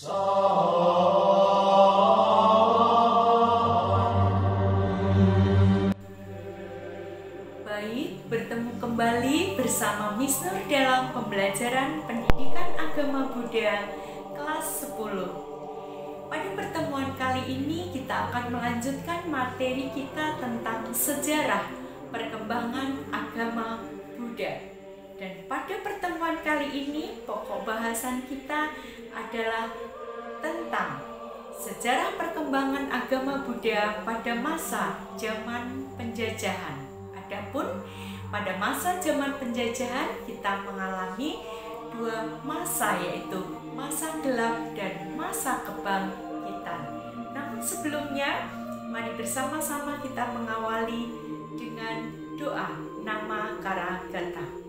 Baik, bertemu kembali bersama Miss Nur dalam pembelajaran Pendidikan Agama Buddha kelas 10. Pada pertemuan kali ini kita akan melanjutkan materi kita tentang sejarah perkembangan agama Buddha. Dan pada pertemuan kali ini pokok bahasan kita adalah tentang sejarah perkembangan agama Buddha pada masa zaman penjajahan. Adapun pada masa zaman penjajahan kita mengalami dua masa, yaitu masa gelap dan masa kebangkitan. Namun sebelumnya mari bersama-sama kita mengawali dengan doa nama Karagata.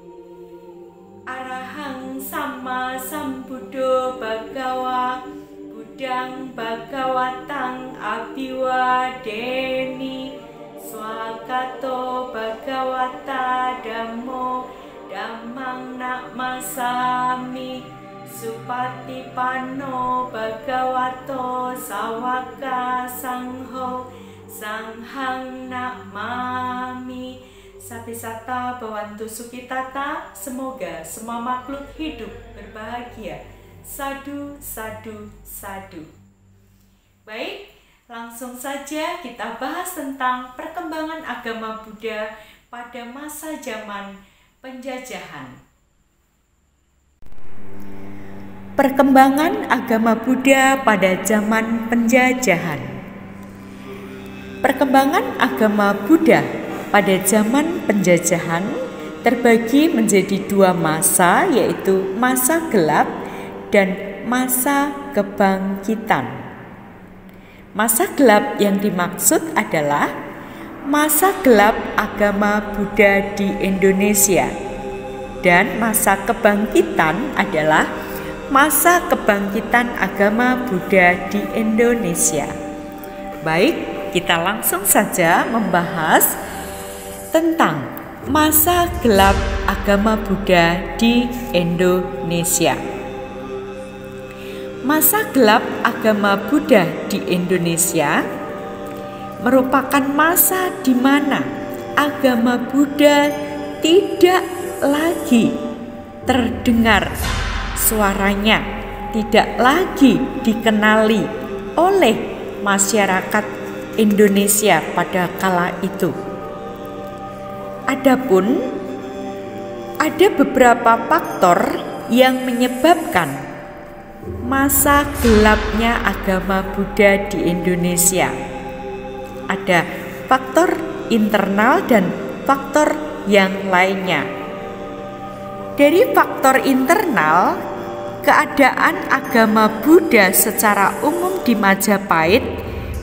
Arahang Sama Sambuddho Bhagawa Buddhang Bhagawatang Abhiwademi Swakato Bhagawata Dhammo Dhammang Namasami Supatipanno Bhagavato Sawaka Sangho Sanghang Namami. Satisata Bhawantu Sukitata. Semoga semua makhluk hidup berbahagia. Sadu, sadu, sadu. Baik, langsung saja kita bahas tentang perkembangan agama Buddha pada masa zaman penjajahan. Perkembangan agama Buddha pada zaman penjajahan. Perkembangan agama Buddha pada zaman penjajahan terbagi menjadi dua masa, yaitu masa gelap dan masa kebangkitan. Masa gelap yang dimaksud adalah masa gelap agama Buddha di Indonesia, dan masa kebangkitan adalah masa kebangkitan agama Buddha di Indonesia. Baik, kita langsung saja membahas tentang masa gelap agama Buddha di Indonesia. Masa gelap agama Buddha di Indonesia merupakan masa di mana agama Buddha tidak lagi terdengar suaranya, tidak lagi dikenali oleh masyarakat Indonesia pada kala itu. Adapun ada beberapa faktor yang menyebabkan masa gelapnya agama Buddha di Indonesia. Ada faktor internal dan faktor yang lainnya. Dari faktor internal, keadaan agama Buddha secara umum di Majapahit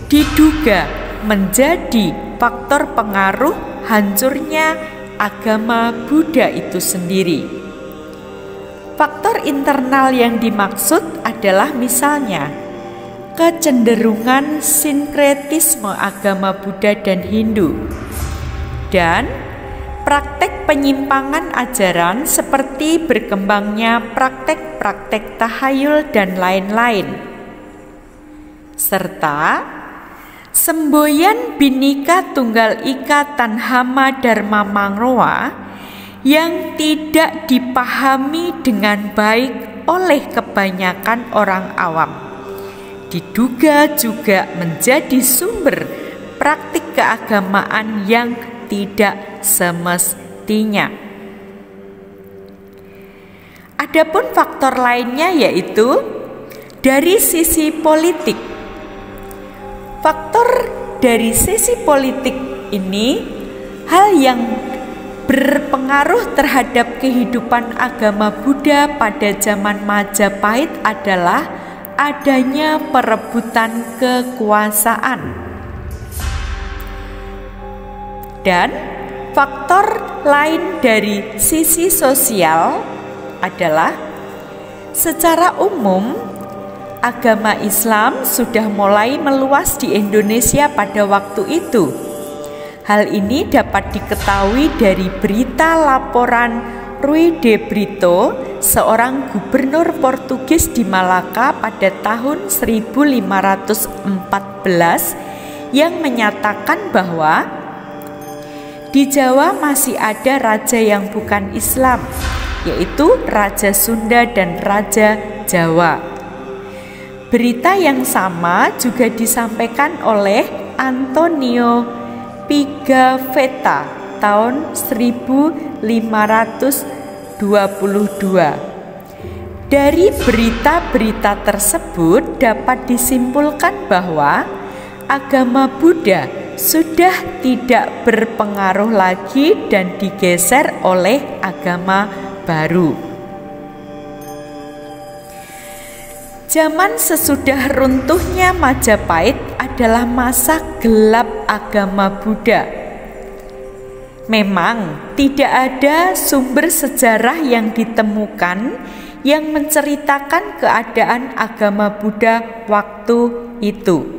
diduga menjadi faktor pengaruh hancurnya agama Buddha itu sendiri. Faktor internal yang dimaksud adalah misalnya kecenderungan sinkretisme agama Buddha dan Hindu, dan praktek penyimpangan ajaran seperti berkembangnya praktek-praktek tahayul dan lain-lain, serta semboyan Bhinneka Tunggal Ika Tanhama Dharma Mangrowa yang tidak dipahami dengan baik oleh kebanyakan orang awam, diduga juga menjadi sumber praktik keagamaan yang tidak semestinya. Adapun faktor lainnya yaitu dari sisi politik. Faktor dari sisi politik ini hal yang berpengaruh terhadap kehidupan agama Buddha pada zaman Majapahit adalah adanya perebutan kekuasaan. Dan faktor lain dari sisi sosial adalah secara umum agama Islam sudah mulai meluas di Indonesia pada waktu itu. Hal ini dapat diketahui dari berita laporan Rui de Brito, seorang gubernur Portugis di Malaka pada tahun 1514, yang menyatakan bahwa di Jawa masih ada raja yang bukan Islam, yaitu Raja Sunda dan Raja Jawa. Berita yang sama juga disampaikan oleh Antonio Pigafetta tahun 1522. Dari berita-berita tersebut dapat disimpulkan bahwa agama Buddha sudah tidak berpengaruh lagi dan digeser oleh agama baru. Zaman sesudah runtuhnya Majapahit adalah masa gelap agama Buddha. Memang tidak ada sumber sejarah yang ditemukan yang menceritakan keadaan agama Buddha waktu itu.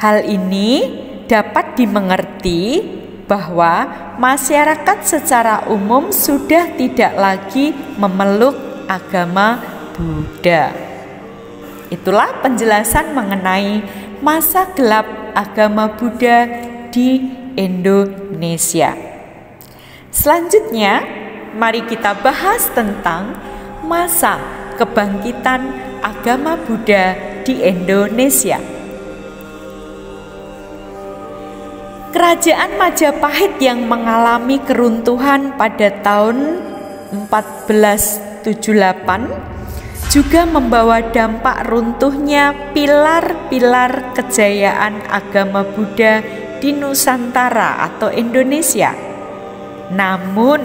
Hal ini dapat dimengerti bahwa masyarakat secara umum sudah tidak lagi memeluk agama Buddha. Itulah penjelasan mengenai masa gelap agama Buddha di Indonesia. Selanjutnya, mari kita bahas tentang masa kebangkitan agama Buddha di Indonesia. Kerajaan Majapahit yang mengalami keruntuhan pada tahun 1478 juga membawa dampak runtuhnya pilar-pilar kejayaan agama Buddha di Nusantara atau Indonesia. Namun,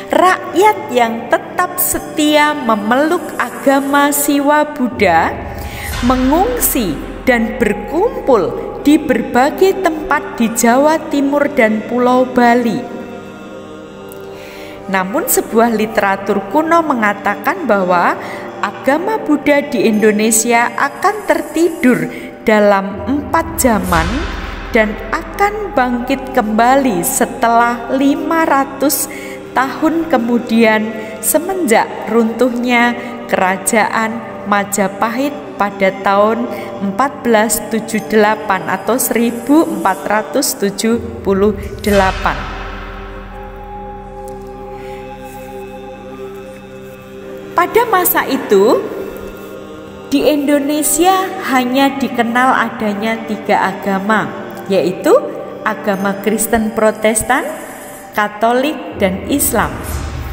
rakyat yang tetap setia memeluk agama Siwa Buddha mengungsi dan berkumpul di berbagai tempat di Jawa Timur dan Pulau Bali. Namun sebuah literatur kuno mengatakan bahwa agama Buddha di Indonesia akan tertidur dalam 4 zaman dan akan bangkit kembali setelah 500 tahun kemudian semenjak runtuhnya Kerajaan Majapahit pada tahun 1478 atau 1478. Pada masa itu, di Indonesia hanya dikenal adanya 3 agama, yaitu agama Kristen Protestan, Katolik, dan Islam.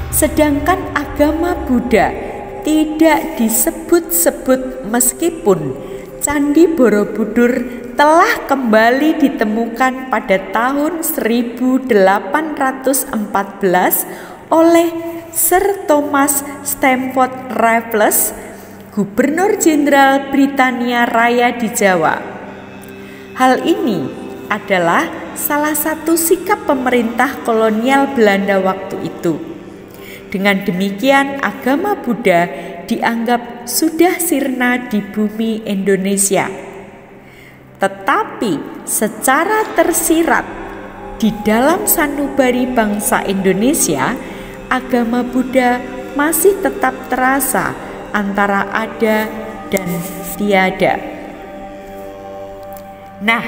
Sedangkan agama Buddha tidak disebut-sebut meskipun Candi Borobudur telah kembali ditemukan pada tahun 1814 oleh Sir Thomas Stamford Raffles, Gubernur Jenderal Britania Raya di Jawa. Hal ini adalah salah satu sikap pemerintah kolonial Belanda waktu itu. Dengan demikian, agama Buddha dianggap sudah sirna di bumi Indonesia. Tetapi secara tersirat di dalam sanubari bangsa Indonesia, agama Buddha masih tetap terasa antara ada dan tiada. Nah,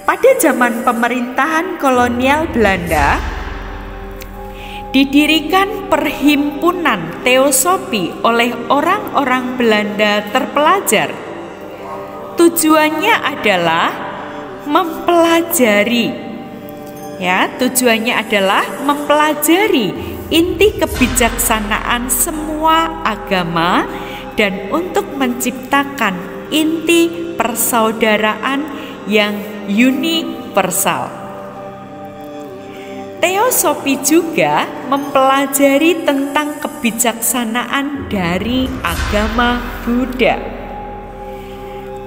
pada zaman pemerintahan kolonial Belanda, didirikan perhimpunan teosofi oleh orang-orang Belanda terpelajar. Tujuannya adalah mempelajari inti kebijaksanaan semua agama dan untuk menciptakan inti persaudaraan yang universal. Teosofi juga mempelajari tentang kebijaksanaan dari agama Buddha.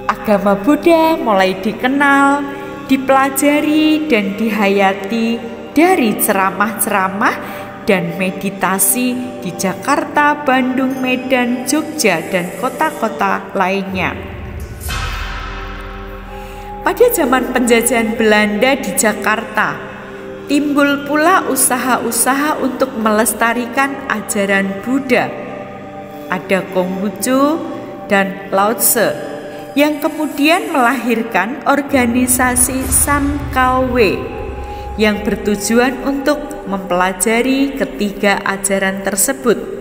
Agama Buddha mulai dikenal, dipelajari dan dihayati dari ceramah-ceramah dan meditasi di Jakarta, Bandung, Medan, Jogja, dan kota-kota lainnya. Pada zaman penjajahan Belanda di Jakarta, timbul pula usaha-usaha untuk melestarikan ajaran Buddha. Ada Konghucu dan Lao Tse yang kemudian melahirkan organisasi Samkawe yang bertujuan untuk mempelajari ketiga ajaran tersebut.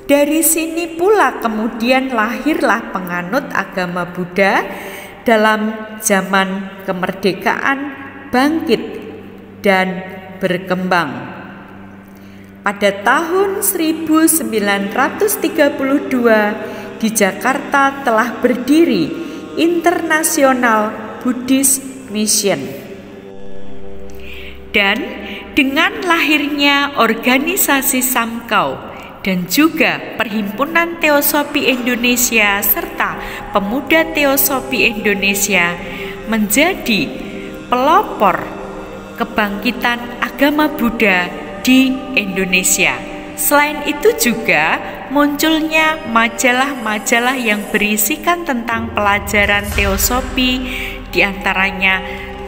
Dari sini pula kemudian lahirlah penganut agama Buddha dalam zaman kemerdekaan bangkit dan berkembang. Pada tahun 1932 di Jakarta telah berdiri International Buddhist Mission. Dan dengan lahirnya organisasi Samkau dan juga Perhimpunan Teosofi Indonesia serta Pemuda Teosofi Indonesia menjadi pelopor kebangkitan agama Buddha di Indonesia. Selain itu juga munculnya majalah-majalah yang berisikan tentang pelajaran teosofi, diantaranya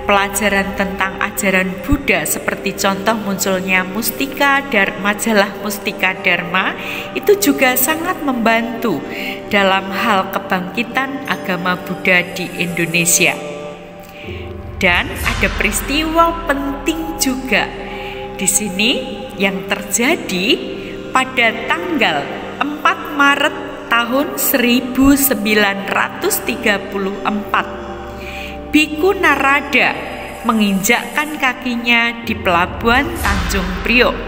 pelajaran tentang ajaran Buddha, seperti contoh munculnya majalah Mustika Dharma. Itu juga sangat membantu dalam hal kebangkitan agama Buddha di Indonesia. Dan ada peristiwa penting juga di sini yang terjadi pada tanggal 4 Maret tahun 1934. Biku Narada menginjakkan kakinya di pelabuhan Tanjung Priok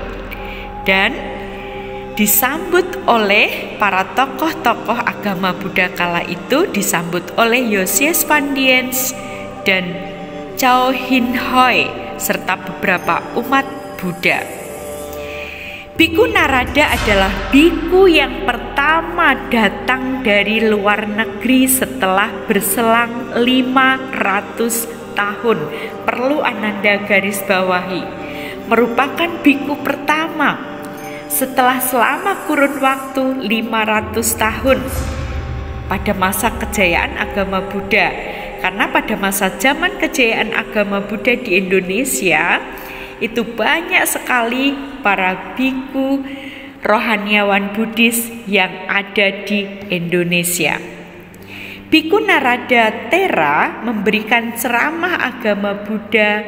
dan disambut oleh para tokoh-tokoh agama Buddha kala itu, disambut oleh Yosies Pandiens dan Chow Hin Hoi serta beberapa umat Buddha. Biku Narada adalah biku yang pertama datang dari luar negeri setelah berselang 500 tahun. Perlu Ananda garis bawahi, merupakan biku pertama setelah selama kurun waktu 500 tahun pada masa kejayaan agama Buddha. Karena pada masa zaman kejayaan agama Buddha di Indonesia itu banyak sekali para biku rohaniawan Buddhis yang ada di Indonesia. Biku Narada Thera memberikan ceramah agama Buddha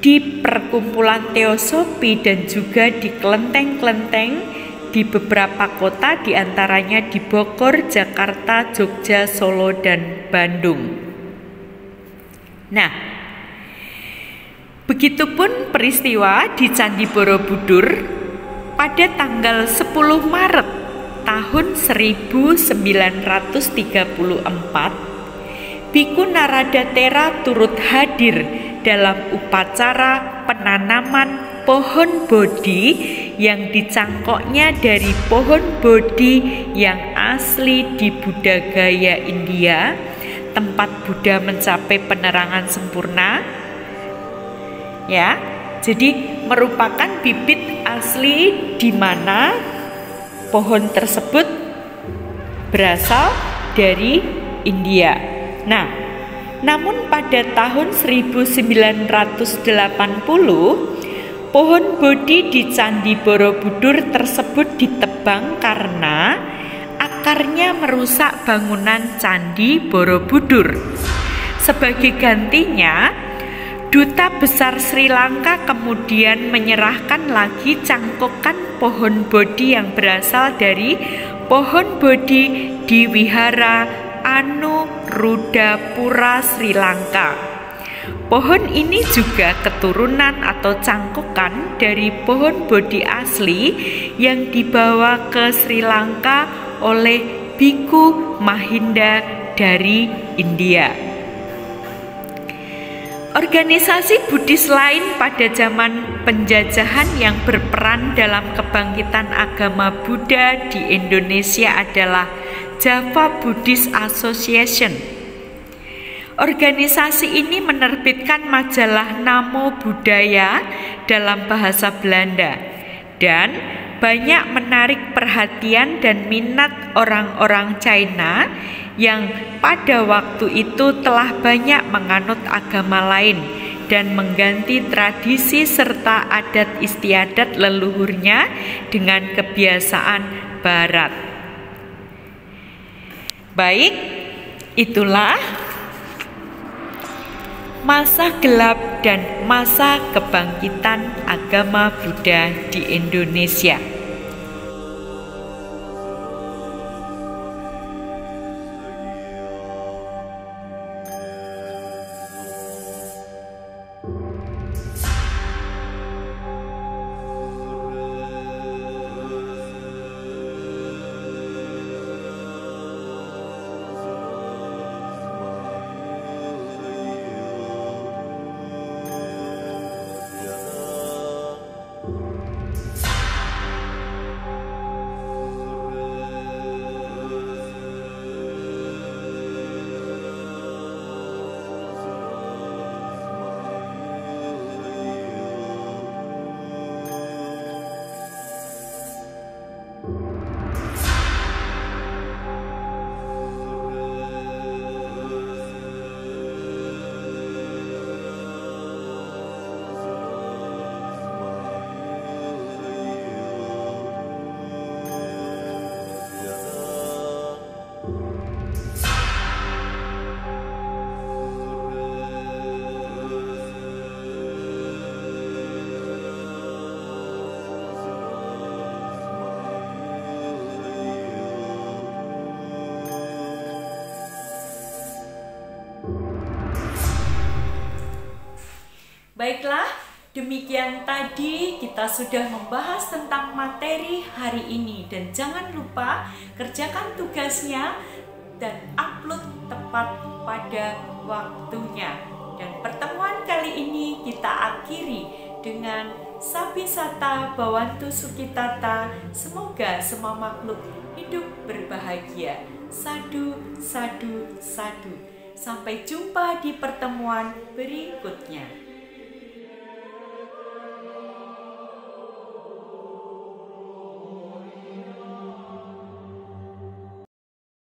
di perkumpulan teosofi dan juga di kelenteng-kelenteng di beberapa kota, diantaranya di Bogor, Jakarta, Jogja, Solo, dan Bandung. Nah, begitupun peristiwa di Candi Borobudur pada tanggal 10 Maret tahun 1934, Biku Narada Thera turut hadir dalam upacara penanaman pohon bodhi yang dicangkoknya dari pohon bodhi yang asli di Buddha Gaya, India, tempat Buddha mencapai penerangan sempurna. Ya, jadi merupakan bibit asli di mana pohon tersebut berasal dari India. Nah, namun pada tahun 1980 pohon bodhi di Candi Borobudur tersebut ditebang karena akarnya merusak bangunan Candi Borobudur. Sebagai gantinya, Duta Besar Sri Lanka kemudian menyerahkan lagi cangkokan pohon bodhi yang berasal dari pohon bodhi di Wihara Anuruddhapura, Sri Lanka. Pohon ini juga keturunan atau cangkokan dari pohon bodhi asli yang dibawa ke Sri Lanka oleh Biku Mahinda dari India. Organisasi Buddhis lain pada zaman penjajahan yang berperan dalam kebangkitan agama Buddha di Indonesia adalah Java Buddhist Association. Organisasi ini menerbitkan majalah Namo Buddhaya dalam bahasa Belanda dan banyak menarik perhatian dan minat orang-orang China yang pada waktu itu telah banyak menganut agama lain, dan mengganti tradisi serta adat istiadat leluhurnya dengan kebiasaan Barat. Baik, itulah masa gelap dan masa kebangkitan agama Buddha di Indonesia. Baiklah, demikian tadi kita sudah membahas tentang materi hari ini, dan jangan lupa kerjakan tugasnya dan upload tepat pada waktunya. Dan pertemuan kali ini kita akhiri dengan Sabisata Bhawantu Sukhitata. Semoga semua makhluk hidup berbahagia. Sadu, sadu, sadu. Sampai jumpa di pertemuan berikutnya.